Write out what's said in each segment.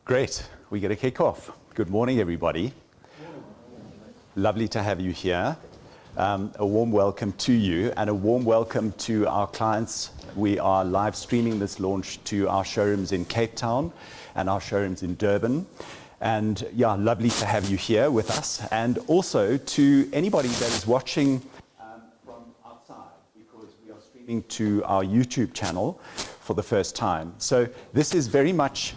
Great. We get a kick off. Good morning, everybody. Lovely to have you here. A warm welcome to you and a warm welcome to our clients. We are live streaming this launch to our showrooms in Cape Town and our showrooms in Durban. And yeah, lovely to have you here with us. And also to anybody that is watching from outside, because we are streaming to our YouTube channel for the first time. So this is very much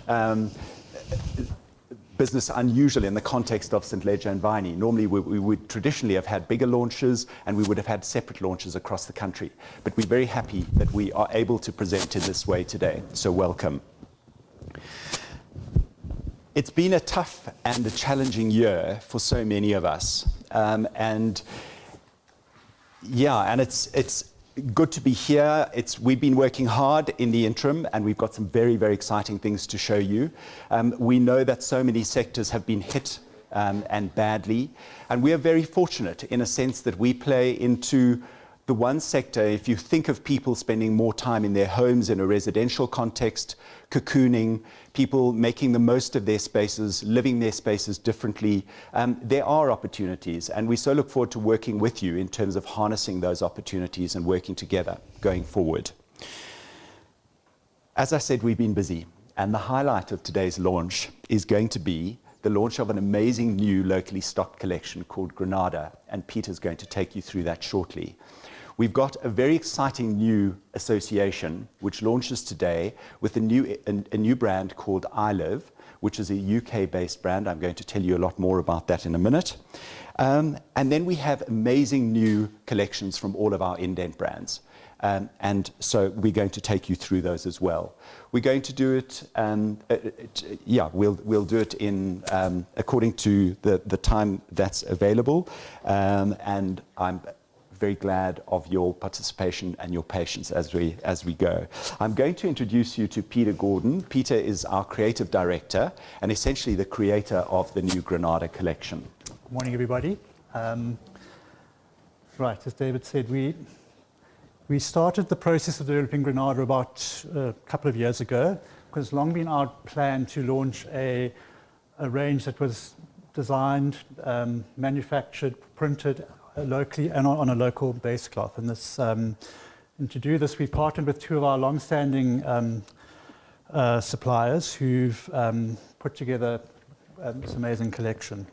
business unusual in the context of St. Leger and Viney. Normally we would traditionally have had bigger launches and we would have had separate launches across the country. But we're very happy that we are able to present in this way today. So welcome. It's been a tough and a challenging year for so many of us. And it's good to be here. We've been working hard in the interim, and we've got some very, very exciting things to show you. We know that so many sectors have been hit and badly, and we are very fortunate in a sense that we play into the one sector. If you think of people spending more time in their homes in a residential context, cocooning, people making the most of their spaces, living their spaces differently, there are opportunities, and we so look forward to working with you in terms of harnessing those opportunities and working together going forward. As I said, we've been busy, and the highlight of today's launch is going to be the launch of an amazing new locally stocked collection called Granada, and Peter's going to take you through that shortly. We've got a very exciting new association which launches today with a new brand called iLive, which is a UK-based brand. I'm going to tell you a lot more about that in a minute. And then we have amazing new collections from all of our indent brands. And so we're going to take you through those as well. We're going to do it, we'll do it in according to the time that's available. And I'm very glad of your participation and your patience as we go. I'm going to introduce you to Peter Gordon. Peter is our creative director and essentially the creator of the new Granada collection. Good morning, everybody. Right, as David said, we started the process of developing Granada about a couple of years ago, because it's long been our plan to launch a range that was designed, manufactured, printed locally and on a local base cloth. And this, and to do this, we partnered with two of our long-standing suppliers who've put together this amazing collection,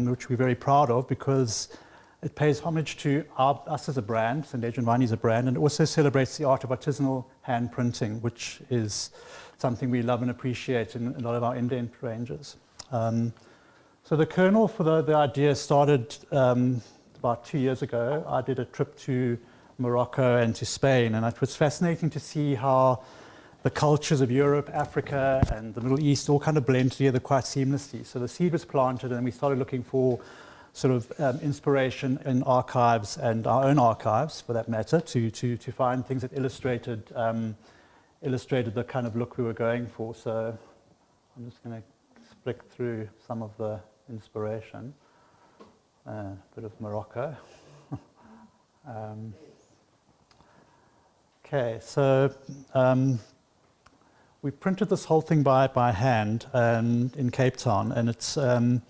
which we're very proud of because it pays homage to us as a brand, St. Leger and Viney as a brand, and also celebrates the art of artisanal hand printing, which is something we love and appreciate in a lot of our indent ranges. So the kernel for the idea started about 2 years ago. I did a trip to Morocco and to Spain, and it was fascinating to see how the cultures of Europe, Africa, and the Middle East all kind of blend together quite seamlessly. So the seed was planted, and we started looking for sort of inspiration in archives and our own archives, for that matter, to find things that illustrated the kind of look we were going for. So I'm just going to flick through some of the inspiration. A bit of Morocco. Okay, so we printed this whole thing by hand in Cape Town, and it's, as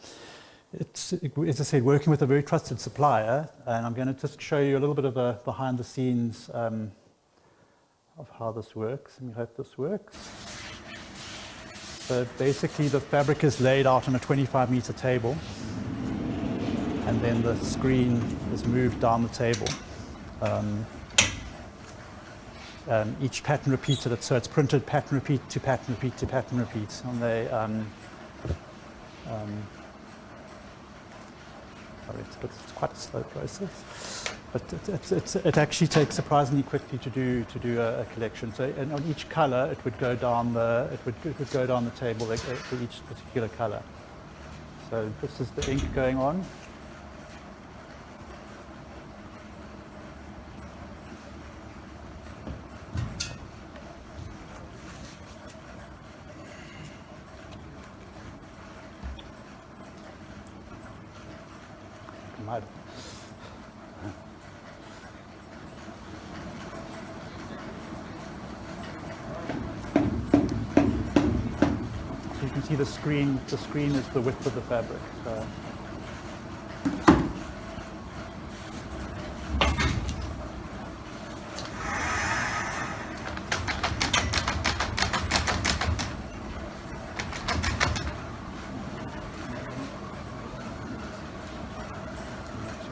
I said, working with a very trusted supplier, and I'm going to just show you a little bit of a behind the scenes of how this works, and we hope this works. So basically the fabric is laid out on a 25-meter table, and then the screen is moved down the table. Each pattern repeated, so it's printed pattern repeat to pattern repeat to pattern repeat. And they, sorry, it's quite a slow process, but it actually takes surprisingly quickly to do a collection. So, and on each color, it would go down the table for each particular color. So this is the ink going on. see the screen is the width of the fabric. So.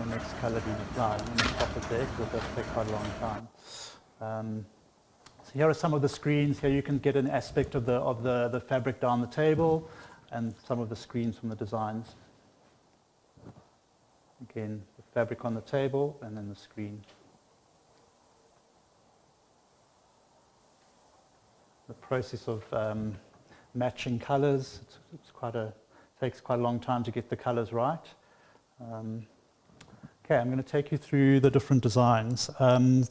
Next colour be applied. I'm going to stop it there because that'll take quite a long time. So here are some of the screens. Here you can get an aspect of the fabric down the table and some of the screens from the designs. Again, the fabric on the table and then the screen. The process of matching colours, takes quite a long time to get the colours right. Okay, I'm going to take you through the different designs. I'm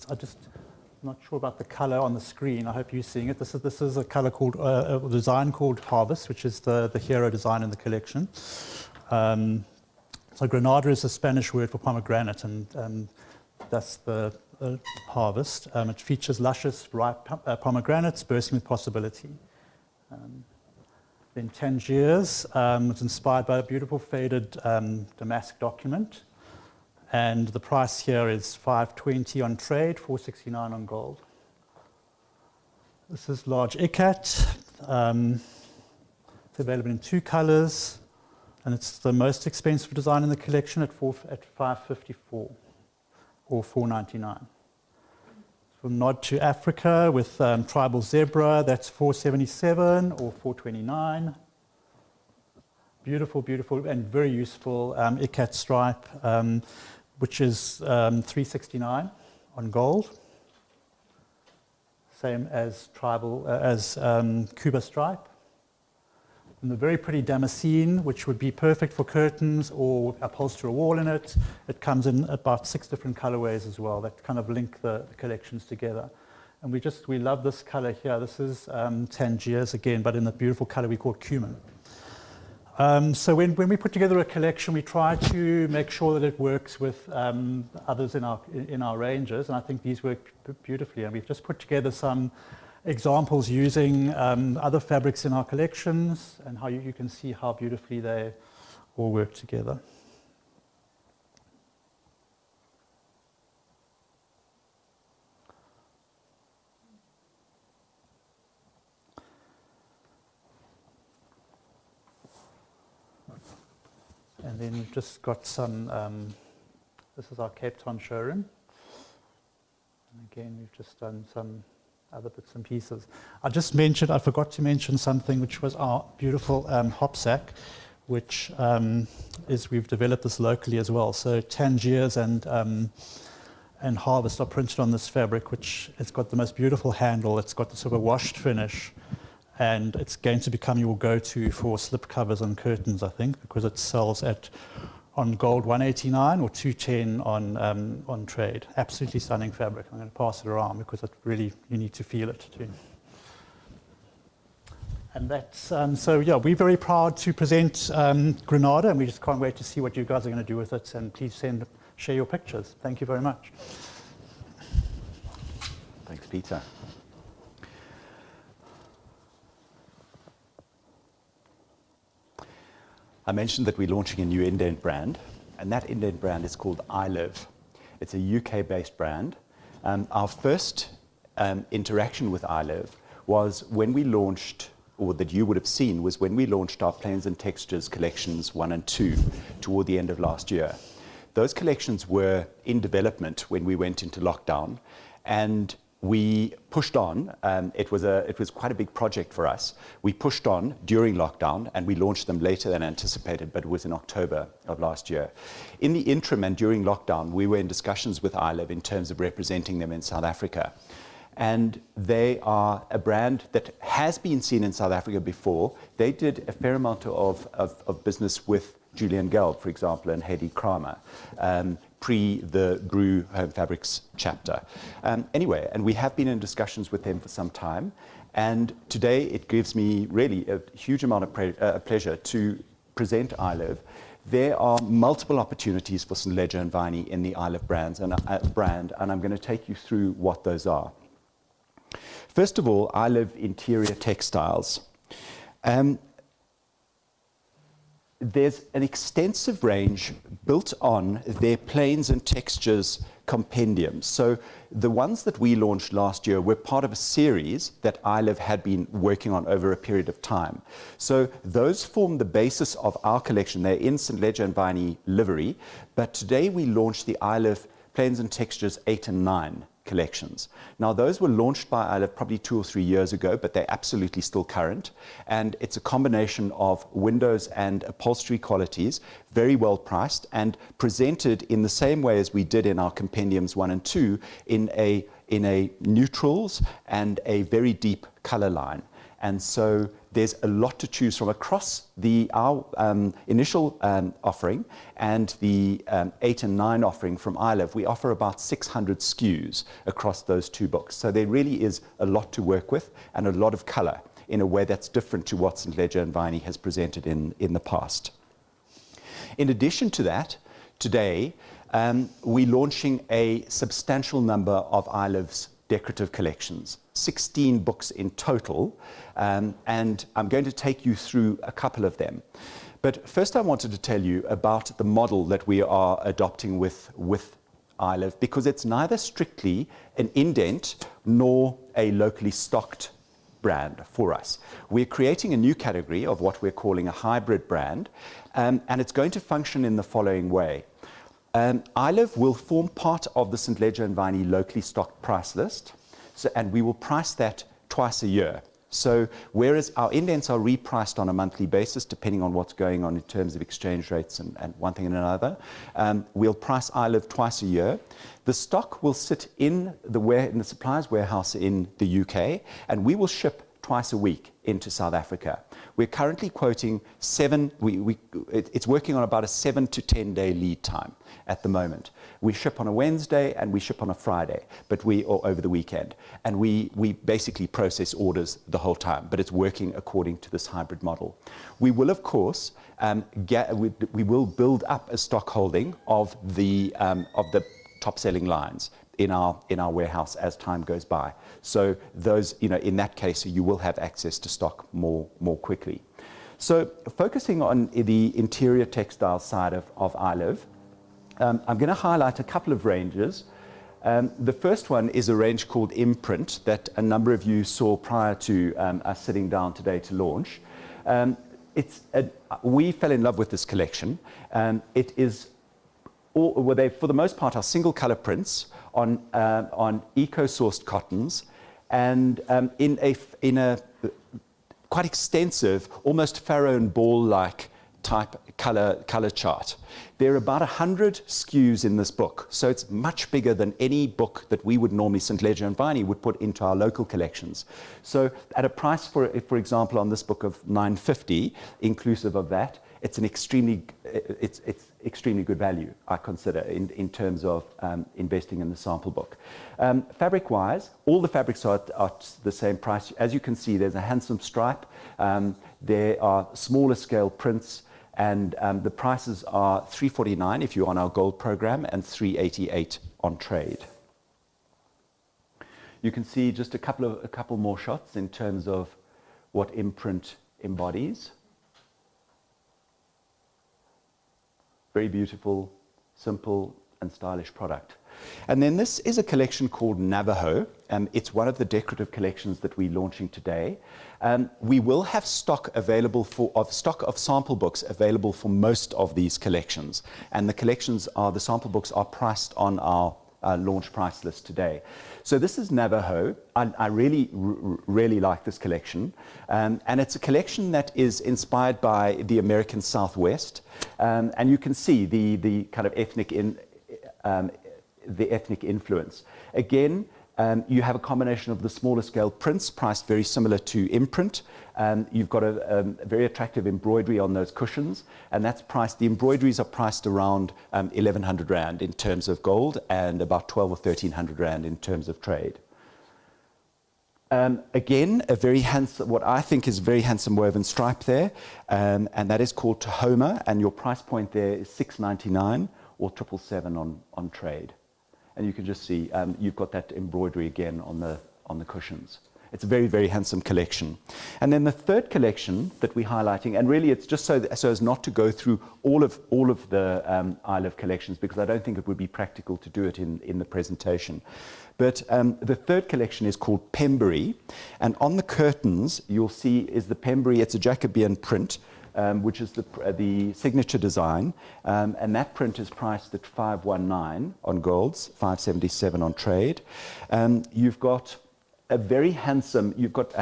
not sure about the color on the screen. I hope you're seeing it. This is a color called a design called Harvest, which is the hero design in the collection. So Granada is a Spanish word for pomegranate, and that's the Harvest. It features luscious, ripe pomegranates bursting with possibility. Then Tangiers, it's inspired by a beautiful faded damask document. And the price here is $520 on trade, $469 on gold. This is large ikat. It's available in 2 colors, and it's the most expensive design in the collection at $554 or $499. From Nod to Africa with tribal zebra, that's $477 or $429. Beautiful, beautiful, and very useful ikat stripe. Which is $369 on gold, same as Cuba stripe. And the very pretty damascene, which would be perfect for curtains or upholster a wall in it. It comes in about 6 different colorways as well that kind of link the collections together. And we love this color here. This is Tangiers again, but in the beautiful color we call cumin. So when we put together a collection, we try to make sure that it works with others in our ranges, and I think these work beautifully. And we've just put together some examples using other fabrics in our collections, and how you can see how beautifully they all work together. And then we've just got some, this is our Cape Town showroom. And again, we've just done some other bits and pieces. I forgot to mention something, which was our beautiful hop sack, which we've developed this locally as well. So Tangiers and Harvest are printed on this fabric, which it's got the most beautiful handle. It's got the sort of washed finish. And it's going to become your go-to for slip covers and curtains, I think, because it sells on gold $189 or $210 on trade. Absolutely stunning fabric. I'm going to pass it around because you need to feel it too. And that's we're very proud to present Granada, and we just can't wait to see what you guys are going to do with it. And please share your pictures. Thank you very much. Thanks, Peter. I mentioned that we're launching a new indent brand, and that indent brand is called iLive. It's a UK-based brand. Our first interaction with iLive was when we launched, or that you would have seen, was when we launched our Plains and Textures collections 1 and 2 toward the end of last year. Those collections were in development when we went into lockdown, and we pushed on. It was quite a big project for us. We pushed on during lockdown, and we launched them later than anticipated, but it was in October of last year. In the interim and during lockdown, we were in discussions with iLive in terms of representing them in South Africa. And they are a brand that has been seen in South Africa before. They did a fair amount of business with Julian Gelb, for example, and Heidi Kramer, pre the Brew Home Fabrics chapter. Anyway, and we have been in discussions with them for some time. And today it gives me really a huge amount of pleasure to present iLive. There are multiple opportunities for St. Leger and Viney in the iLive brand, and I'm going to take you through what those are. First of all, iLive Interior Textiles. there's an extensive range built on their planes and textures compendiums. So the ones that we launched last year were part of a series that iLive had been working on over a period of time. So those form the basis of our collection. They're in St. Leger and Viney livery, but today we launched the iLive Planes and Textures 8 and 9 collections. Now, those were launched by iLive probably 2 or 3 years ago, but they're absolutely still current. And it's a combination of windows and upholstery qualities, very well priced, and presented in the same way as we did in our compendiums 1 and 2, in a neutrals and a very deep color line. And so there's a lot to choose from across our initial offering and the 8 and 9 offering from iLive. We offer about 600 SKUs across those two books. So there really is a lot to work with and a lot of color in a way that's different to what St. Leger and Viney has presented in the past. In addition to that, today we're launching a substantial number of iLive's decorative collections, 16 books in total, and I'm going to take you through a couple of them. But first I wanted to tell you about the model that we are adopting with iLive, because it's neither strictly an indent nor a locally stocked brand for us. We're creating a new category of what we're calling a hybrid brand, and it's going to function in the following way. iLive will form part of the St. Leger and Viney locally stocked price list, and we will price that twice a year. So whereas our indents are repriced on a monthly basis, depending on what's going on in terms of exchange rates and one thing and another, we'll price iLive twice a year. The stock will sit in the supplier's warehouse in the UK, and we will ship twice a week into South Africa. We're currently quoting it's working on about a 7 to 10 day lead time at the moment. We ship on a Wednesday and we ship on a Friday, or over the weekend. And we basically process orders the whole time, but it's working according to this hybrid model. We will, of course, we will build up a stock holding of the top selling lines in our warehouse as time goes by. So those, in that case, you will have access to stock more quickly. So focusing on the interior textile side of iLive, I'm going to highlight a couple of ranges. The first one is a range called Imprint that a number of you saw prior to us sitting down today to launch. We fell in love with this collection. It is they, for the most part, are single color prints on eco-sourced cottons, and in a quite extensive, almost Pharaoh and ball-like type color chart. There are about 100 SKUs in this book, so it's much bigger than any book that we would normally, St. Leger and Viney, would put into our local collections. So at a price, for example, on this book of $9.50, inclusive of that, it's extremely good value, I consider, in terms of investing in the sample book. Fabric-wise, all the fabrics are the same price. As you can see, there's a handsome stripe. There are smaller scale prints, and the prices are $3.49 if you're on our gold program and $3.88 on trade. You can see just a couple more shots in terms of what Imprint embodies. Very beautiful, simple, and stylish product. And then this is a collection called Navajo. It's one of the decorative collections that we're launching today. We will have stock available stock of sample books available for most of these collections. And the sample books are priced on our launch price list today. So this is Navajo. I really like this collection. And it's a collection that is inspired by the American Southwest. And you can see the kind of ethnic influence. Again, you have a combination of the smaller scale prints priced very similar to Imprint. You've got a very attractive embroidery on those cushions, and that's priced, the embroideries are priced around 1,100 Rand in terms of gold and about 12 or 1,300 Rand in terms of trade. Again, a very handsome, what I think is a very handsome woven stripe there, and that is called Tahoma, and your price point there is $6.99 or 777 on trade. And you can just see you've got that embroidery again on the cushions. It's a very, very handsome collection. And then the third collection that we're highlighting, and really it's just so as not to go through all of the iLive collections, because I don't think it would be practical to do it in the presentation. But the third collection is called Pembury, and on the curtains you'll see is the Pembury. It's a Jacobean print, which is the signature design, and that print is priced at 519 on Golds, 577 on trade. You've got a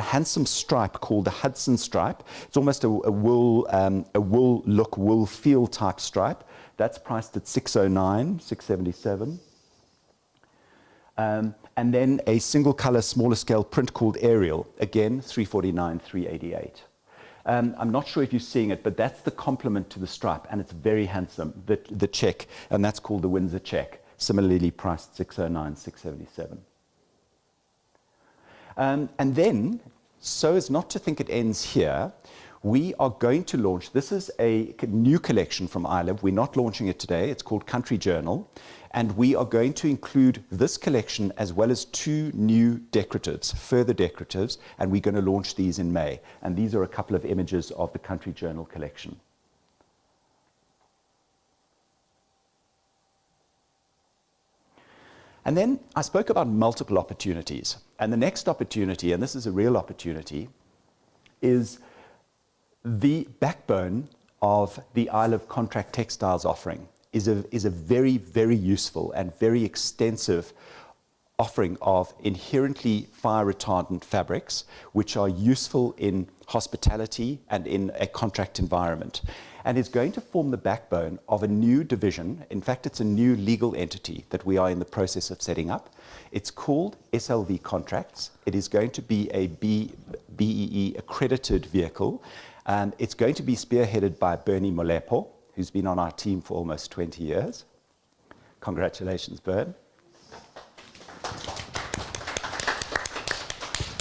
handsome stripe called the Hudson stripe. It's almost a wool look, wool feel type stripe. That's priced at 609, 677. And then a single color, smaller scale print called Ariel, again 349, 388. I'm not sure if you're seeing it, but that's the complement to the stripe, and it's very handsome, the check, and that's called the Windsor check, similarly priced 609, 677. And then, so as not to think it ends here, we are going to launch, this is a new collection from iLive. We're not launching it today. It's called Country Journal. And we are going to include this collection as well as 2 new decoratives, further decoratives, and we're going to launch these in May. And these are a couple of images of the Country Journal collection. And then I spoke about multiple opportunities. And the next opportunity, and this is a real opportunity, is the backbone of the iLive Contract Textiles offering is a very, very useful and very extensive offering of inherently fire retardant fabrics, which are useful in hospitality and in a contract environment, and is going to form the backbone of a new division. In fact, it's a new legal entity that we are in the process of setting up. It's called SLV Contracts. It is going to be a BEE accredited vehicle. It's going to be spearheaded by Bernie Molepo, who's been on our team for almost 20 years. Congratulations, Bern.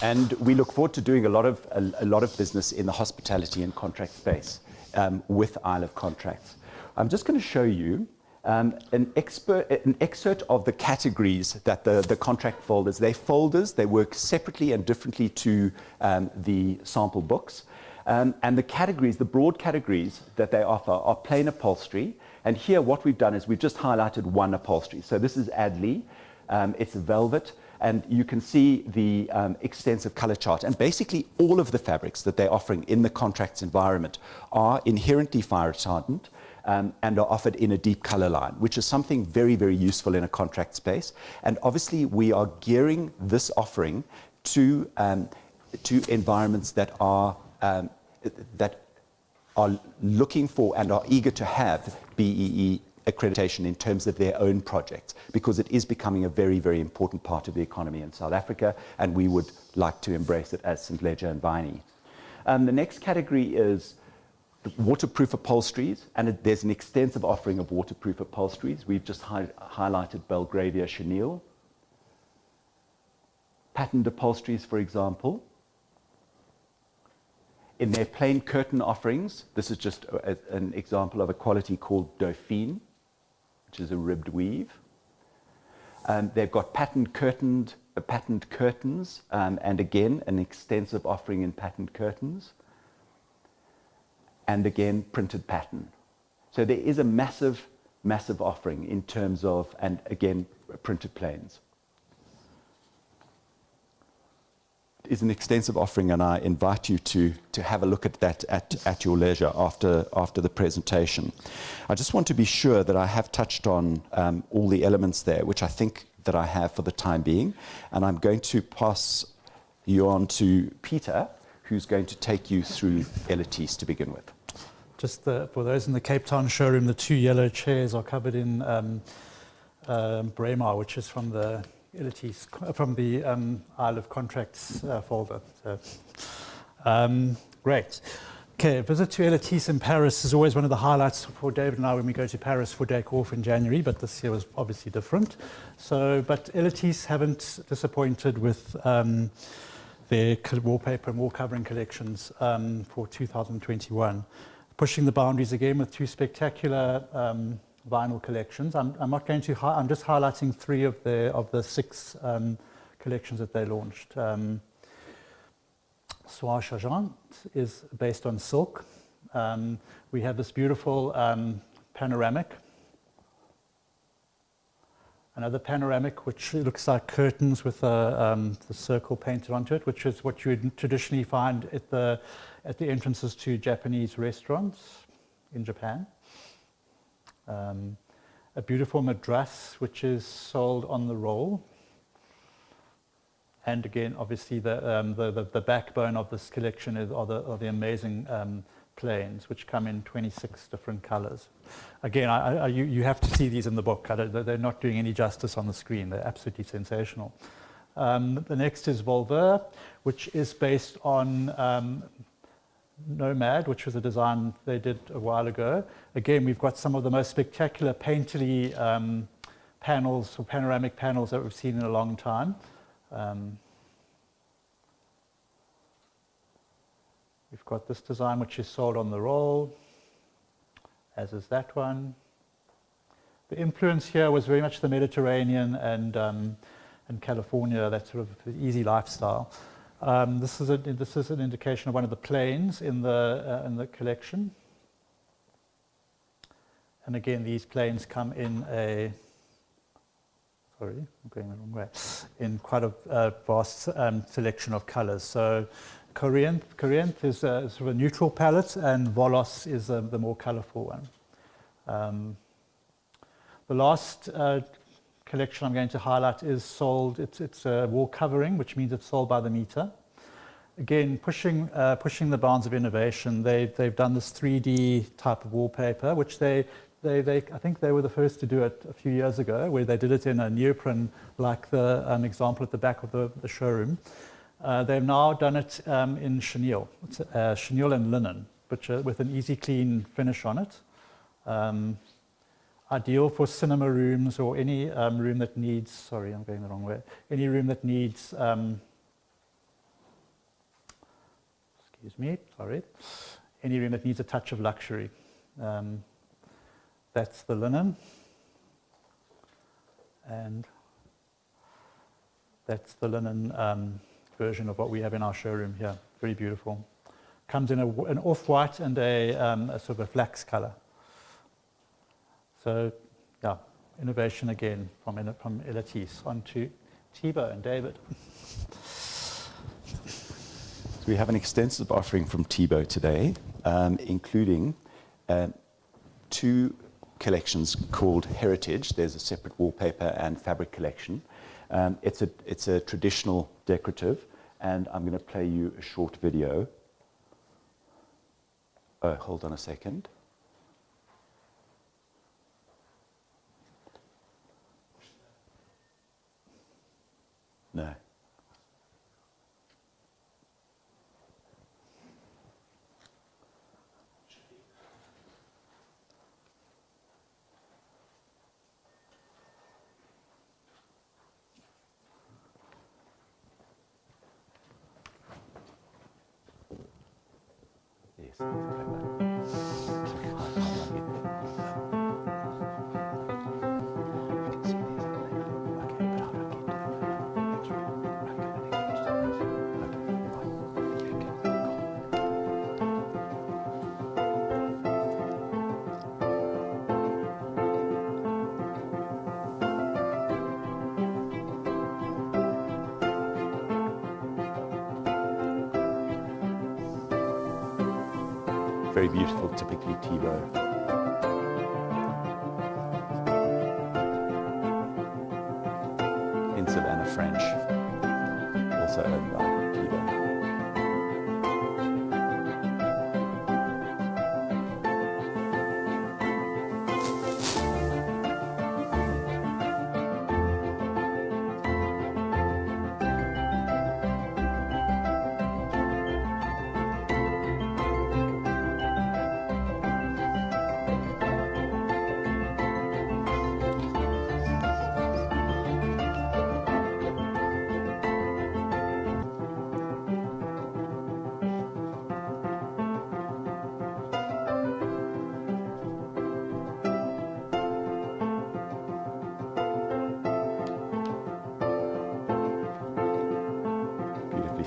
And we look forward to doing a lot of business in the hospitality and contract space with iLive Contracts. I'm just going to show you an excerpt of the categories that the contract folders, they work separately and differently to the sample books. And the categories, the broad categories that they offer are plain upholstery. And here what we've done is we've just highlighted one upholstery. So this is Adley, it's velvet, and you can see the extensive color chart. And basically all of the fabrics that they're offering in the contracts environment are inherently fire retardant and are offered in a deep color line, which is something very, very useful in a contract space. And obviously we are gearing this offering to environments that are looking for and are eager to have BEE accreditation in terms of their own projects, because it is becoming a very, very important part of the economy in South Africa, and we would like to embrace it as St. Leger and Viney. The next category is waterproof upholsteries, and there's an extensive offering of waterproof upholsteries. We've just highlighted Belgravia chenille. Patterned upholsteries, for example. In their plain curtain offerings, this is just an example of a quality called Dauphine, which is a ribbed weave. They've got patterned curtains, and again, an extensive offering in patterned curtains. And again, printed pattern. So there is a massive, massive offering in terms of, and again, printed plains. Is an extensive offering, and I invite you to have a look at that at your leisure after the presentation. I just want to be sure that I have touched on all the elements there, which I think that I have for the time being, and I'm going to pass you on to Peter, who's going to take you through Elatis to begin with. Just for those in the Cape Town showroom, the 2 yellow chairs are covered in Braemar, which is from the Elatis, from the iLive Contracts folder. So, great. Okay, a visit to Elatis in Paris is always one of the highlights for David and I when we go to Paris for Décor in January, but this year was obviously different. So, but Elatis haven't disappointed with their wallpaper and wall covering collections for 2021. Pushing the boundaries again with 2 spectacular vinyl collections. I'm not going to. I'm just highlighting 3 of the 6 collections that they launched. Soie Changeante is based on silk. We have this beautiful panoramic. Another panoramic which looks like curtains with the circle painted onto it, which is what you would traditionally find at the entrances to Japanese restaurants in Japan. A beautiful madras which is sold on the roll. And again, obviously, the backbone of this collection are the amazing planes, which come in 26 different colors. Again, you have to see these in the book. They're not doing any justice on the screen. They're absolutely sensational. The next is Volver, which is based on Nomad, which was a design they did a while ago. Again, we've got some of the most spectacular painterly panels or panoramic panels that we've seen in a long time. We've got this design which is sold on the roll, as is that one. The influence here was very much the Mediterranean and California, that sort of easy lifestyle. This is an indication of one of the planes in the collection. And again, these planes come in I'm going the wrong way, in quite a vast selection of colors. So Corinth is sort of a neutral palette, and Volos is the more colorful one. The last collection I'm going to highlight is sold, it's a wall covering, which means it's sold by the meter. Again, pushing the bounds of innovation, they've done this 3D type of wallpaper, which I think they were the first to do it a few years ago, where they did it in a neoprene, like the example at the back of the showroom. They've now done it in chenille. It's chenille and linen, but with an easy clean finish on it. Ideal for cinema rooms or any room that needs, sorry, I'm going the wrong way, any room that needs, excuse me, sorry, any room that needs a touch of luxury. That's the linen, and that's the linen version of what we have in our showroom here. Very beautiful. Comes in an off-white and a sort of a flax color. So, yeah, innovation again from Elatis. On to Thibaut and David. So we have an extensive offering from Thibaut today, including 2 collections called Heritage. There's a separate wallpaper and fabric collection. It's a traditional decorative, and I'm going to play you a short video. Oh, hold on a second. No. Yes. Very beautiful, typically Thibaut. In Savannah French, also owned by Thibaut.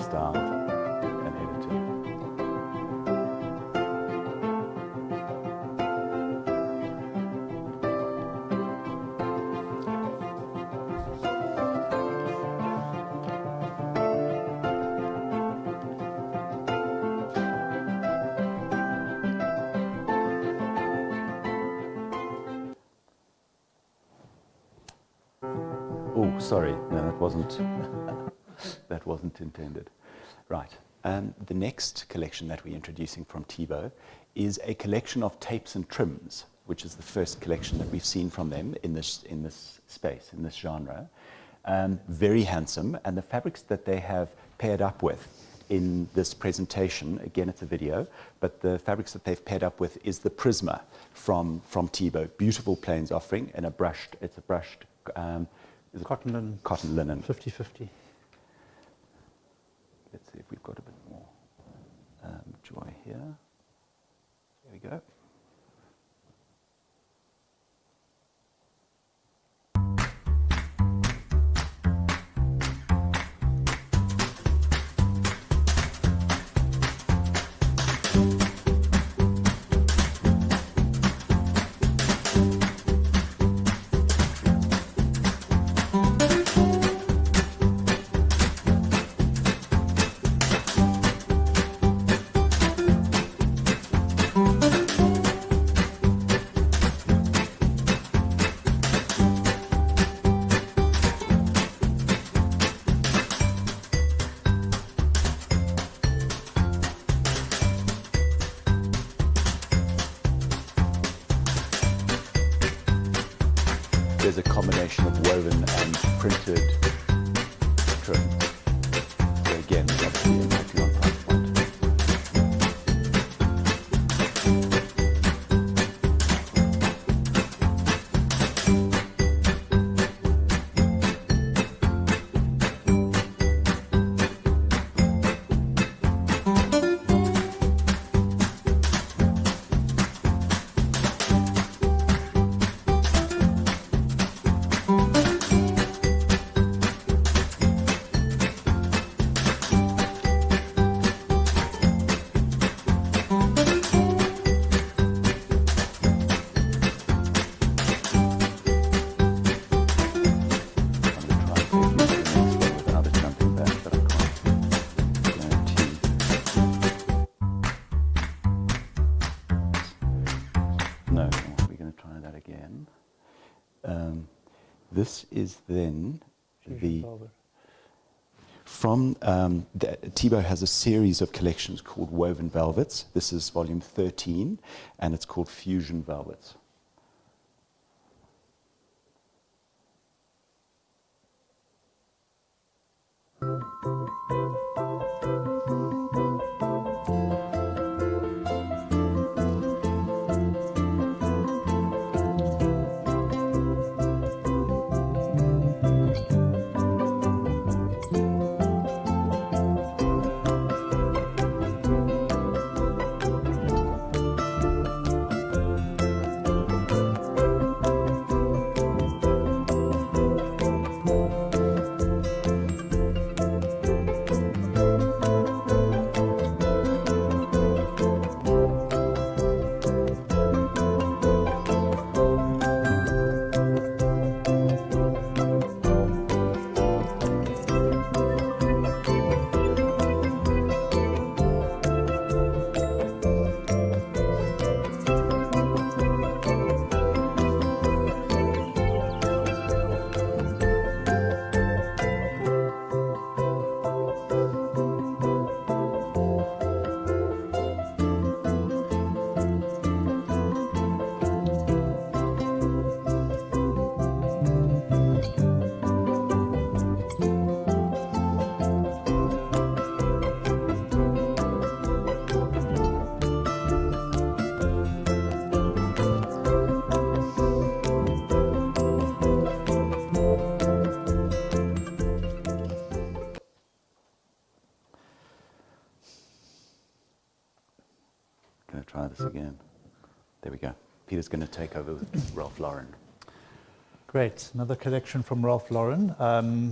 Styled and edited. Oh, sorry, no, that wasn't intended. Right. The next collection that we're introducing from Tebow is a collection of tapes and trims, which is the first collection that we've seen from them in this space, in this genre. Very handsome, and the fabrics that they have paired up with in this presentation, again it's a video, but the fabrics that they've paired up with is the Prisma from Tebow. Beautiful plains offering, and it's a brushed Cotton linen. Cotton linen. 50-50. Let's see if we've got a bit more joy here. There we go. There's a combination of woven and printed trim. So again, obviously impacting on price point. No, we're going to try that again. This is then Tebow has a series of collections called Woven Velvets. This is volume 13, and it's called Fusion Velvets. Going to try this again. There we go. Peter's going to take over with Ralph Lauren. Great, another collection from Ralph Lauren.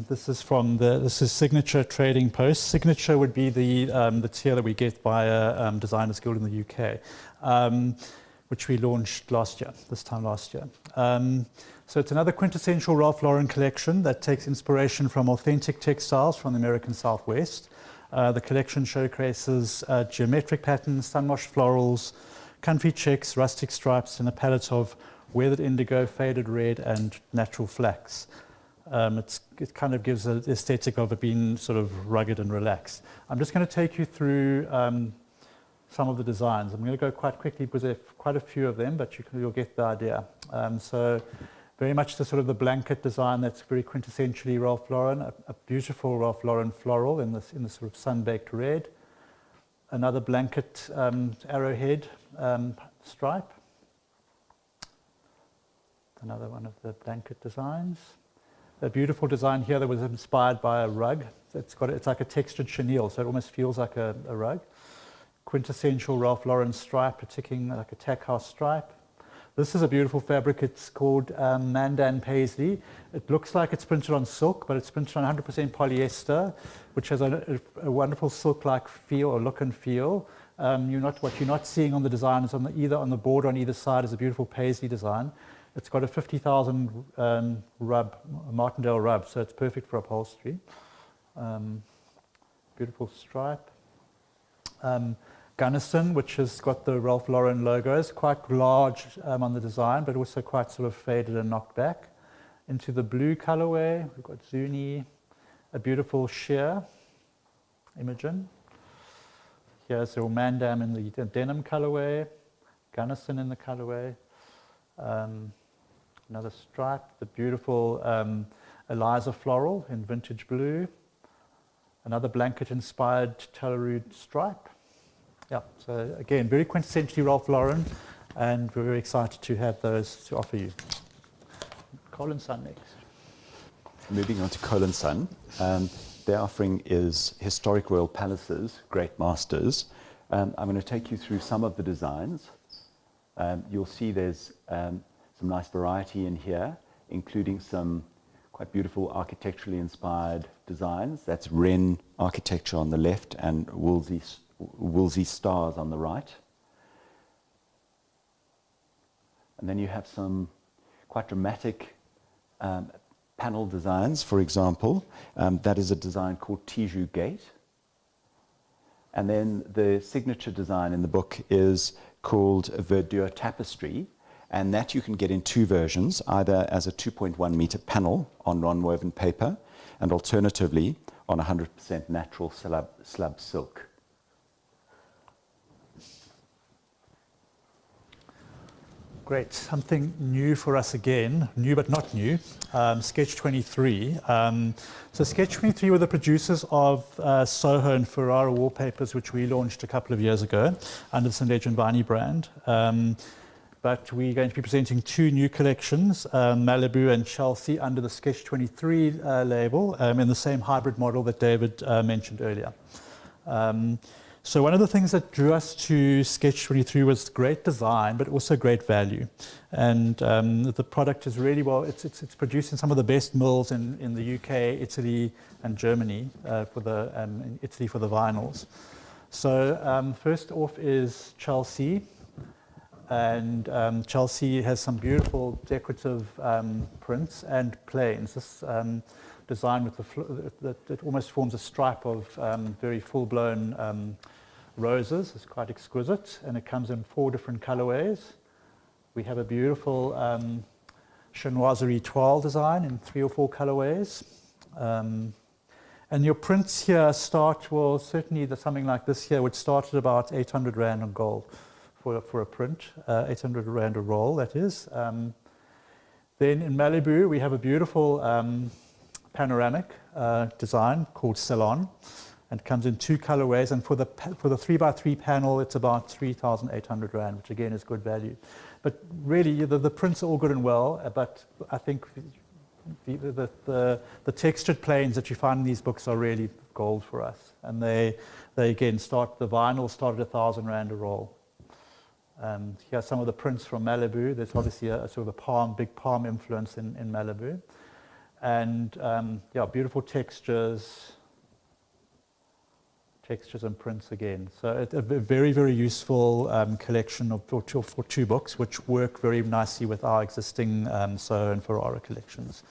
This is Signature Trading Post. Signature would be the tier that we get via Designers Guild in the UK, which we launched this time last year. So it's another quintessential Ralph Lauren collection that takes inspiration from authentic textiles from the American Southwest. The collection showcases geometric patterns, sun-washed florals, country checks, rustic stripes, and a palette of weathered indigo, faded red, and natural flax. It kind of gives the aesthetic of it being sort of rugged and relaxed. I'm just going to take you through some of the designs. I'm going to go quite quickly because there are quite a few of them, but you'll get the idea. So very much the sort of the blanket design that's very quintessentially Ralph Lauren, a beautiful Ralph Lauren floral in the sort of sun-baked red. Another blanket arrowhead stripe. Another one of the blanket designs. A beautiful design here that was inspired by a rug. It's like a textured chenille, so it almost feels like a rug. Quintessential Ralph Lauren stripe, ticking like a tack house stripe. This is a beautiful fabric. It's called Mandan Paisley. It looks like it's printed on silk, but it's printed on 100% polyester, which has a wonderful silk-like feel or look and feel. What you're not seeing on the design is either on the border on either side is a beautiful paisley design. It's got a 50,000 rub, Martindale rub, so it's perfect for upholstery. Beautiful stripe. Gunnison, which has got the Ralph Lauren logos, quite large on the design, but also quite sort of faded and knocked back. Into the blue colorway, we've got Zuni, a beautiful sheer, Imogen. Here's the Mandam in the denim colorway, Gunnison in the colorway. Another stripe, the beautiful Eliza floral in vintage blue. Another blanket-inspired Talarud stripe. Yeah, so again, very quintessentially Ralph Lauren, and we're very excited to have those to offer you. Cole & Son next. Moving on to Cole & Son. Their offering is historic royal palaces, great masters. I'm going to take you through some of the designs. You'll see there's some nice variety in here, including some quite beautiful architecturally inspired designs. That's Wren architecture on the left and Wolsey stars on the right. And then you have some quite dramatic panel designs, for example. That is a design called Tiju Gate. And then the signature design in the book is called Verdure Tapestry. And that you can get in two versions, either as a 2.1 meter panel on non-woven paper, and alternatively on 100% natural slab silk. Great, something new for us again, new but not new, Sketch 23. So Sketch 23 were the producers of Soho and Ferrara wallpapers, which we launched a couple of years ago under the St. Leger and Viney brand. But we're going to be presenting two new collections, Malibu and Chelsea, under the Sketch 23 label, in the same hybrid model that David mentioned earlier. So one of the things that drew us to Sketch 23 was great design, but also great value. And the product is really it's produced in some of the best mills in the UK, Italy, and Germany, in Italy for the vinyls. So first off is Chelsea. And Chelsea has some beautiful decorative prints and planes. This design with that almost forms a stripe of very full-blown roses. It's quite exquisite, and it comes in 4 different colorways. We have a beautiful chinoiserie toile design in 3 or 4 colorways. And your prints here start, well, certainly something like this here would start at about 800 Rand on gold for a print, 800 Rand a roll, that is. Then in Malibu, we have a beautiful panoramic design called Salon, and comes in 2 colorways. And for the 3x3 panel, it's about 3,800 Rand, which again is good value. But really, the prints are all good and well, but I think the textured planes that you find in these books are really gold for us. And they again the vinyl start at 1,000 Rand a roll. Here are some of the prints from Malibu. There's obviously a sort of a big palm influence in Malibu. And yeah, beautiful textures and prints again. So it's a very, very useful collection for 2 books, which work very nicely with our existing Soho and Ferrara collections.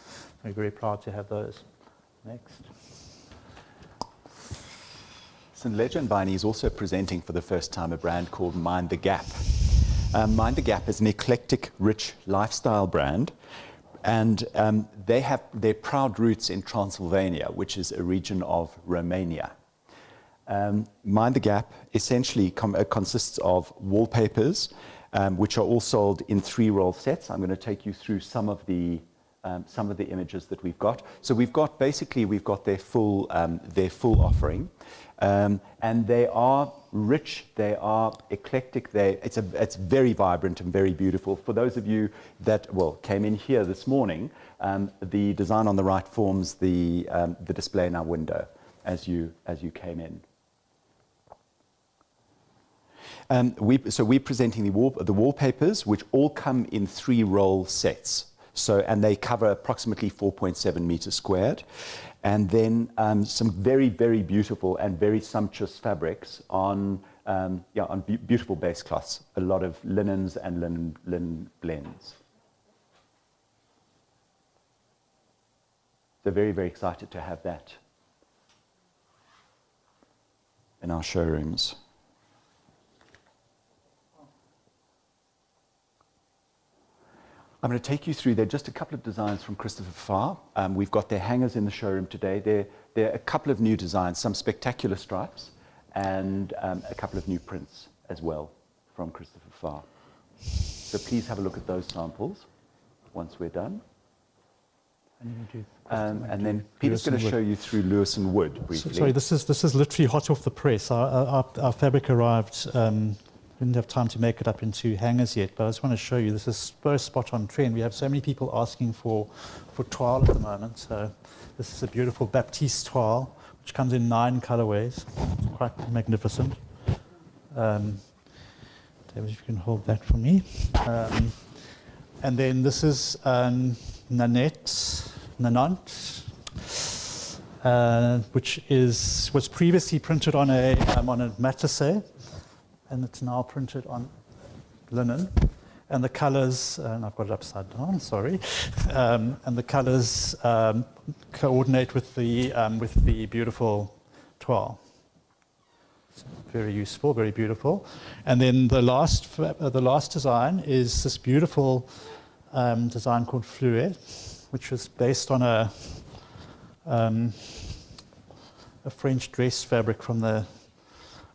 We're very proud to have those. Next. St. Leger and Viney is also presenting for the first time a brand called Mind the Gap. Mind the Gap is an eclectic, rich lifestyle brand, And they have their proud roots in Transylvania, which is a region of Romania. Mind the Gap essentially consists of wallpapers, which are all sold in 3-roll sets. I'm going to take you through some of the images that we've got. So we've got their full offering, and they are rich, they are eclectic. It's very vibrant and very beautiful. For those of you that came in here this morning, the design on the right forms the display in our window as you came in. So we're presenting the wallpapers, which all come in 3-roll sets. And they cover approximately 4.7 meters squared. And then some very, very beautiful and very sumptuous fabrics on beautiful base cloths, a lot of linens and linen blends. So very, very excited to have that in our showrooms. I'm going to take you through, there are just a couple of designs from Christopher Farr. We've got their hangers in the showroom today. There are a couple of new designs, some spectacular stripes, and a couple of new prints as well from Christopher Farr. So please have a look at those samples once we're done. And then Peter's going to show you through Lewis and Wood briefly. Sorry, this is literally hot off the press. Our fabric arrived. Didn't have time to make it up into hangers yet, but I just want to show you, this is very spot on trend. We have so many people asking for toile at the moment. So this is a beautiful Baptiste toile, which comes in 9 colorways. It's quite magnificent. David, if you can hold that for me. And then this is Nanant, which was previously printed on a matelassé, and it's now printed on linen. And the colors, and I've got it upside down, sorry. And the colors coordinate with the beautiful toile. So very useful, very beautiful. And then the last design is this beautiful design called Fluet, which was based on a French dress fabric from the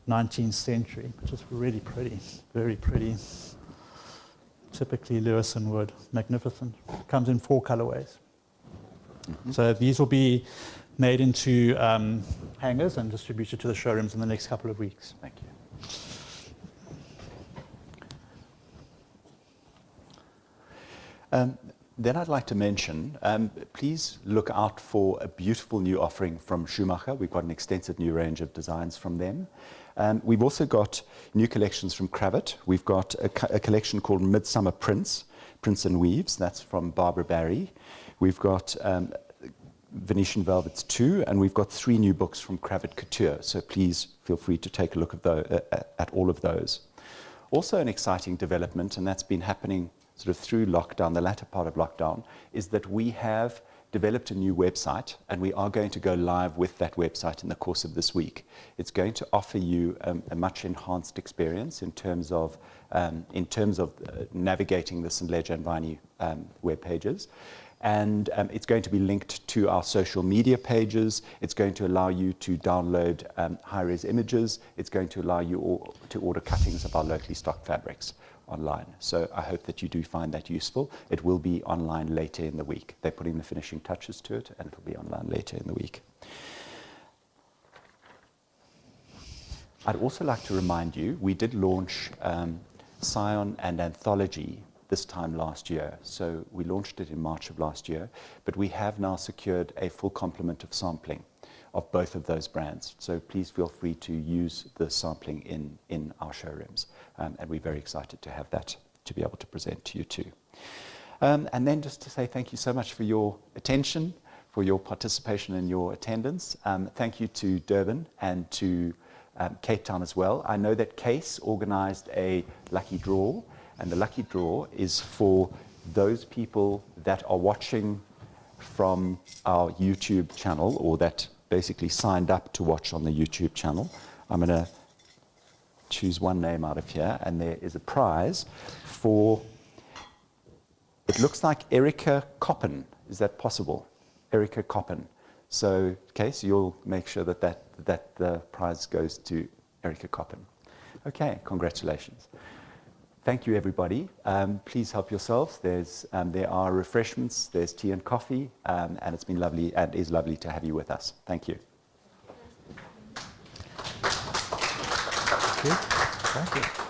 19th century, which is really pretty, very pretty. Typically Lewis and Wood, magnificent. Comes in 4 colorways. Mm-hmm. So these will be made into hangers and distributed to the showrooms in the next couple of weeks. Thank you. Then I'd like to mention, please look out for a beautiful new offering from Schumacher. We've got an extensive new range of designs from them. We've also got new collections from Kravat. We've got a collection called Midsummer Prints and Weaves. That's from Barbara Barry. We've got Venetian Velvets 2, and we've got 3 new books from Kravat Couture. So please feel free to take a look at all of those. Also an exciting development, and that's been happening sort of through lockdown, the latter part of lockdown, is that we have developed a new website, and we are going to go live with that website in the course of this week. It's going to offer you a much enhanced experience in terms of navigating the St. Leger and Viney web pages. And it's going to be linked to our social media pages. It's going to allow you to download high-res images. It's going to allow you to order cuttings of our locally stocked fabrics online. So I hope that you do find that useful. It will be online later in the week. They're putting the finishing touches to it, and it will be online later in the week. I'd also like to remind you, we did launch Scion and Anthology this time last year. So we launched it in March of last year, but we have now secured a full complement of sampling of both of those brands. So please feel free to use the sampling in our showrooms. And we're very excited to have that to be able to present to you too. And then just to say thank you so much for your attention, for your participation and your attendance. Thank you to Durban and to Cape Town as well. I know that CASE organized a lucky draw, and the lucky draw is for those people that are watching from our YouTube channel, or that basically signed up to watch on the YouTube channel. I'm going to choose one name out of here, and there is a prize for It looks like Erica Coppen. Is that possible? Erica Coppen. So, okay, so you'll make sure that the prize goes to Erica Coppen. Okay, congratulations. Thank you, everybody. Please help yourselves. There are refreshments. There's tea and coffee, and it's been lovely and is lovely to have you with us. Thank you. Thank you.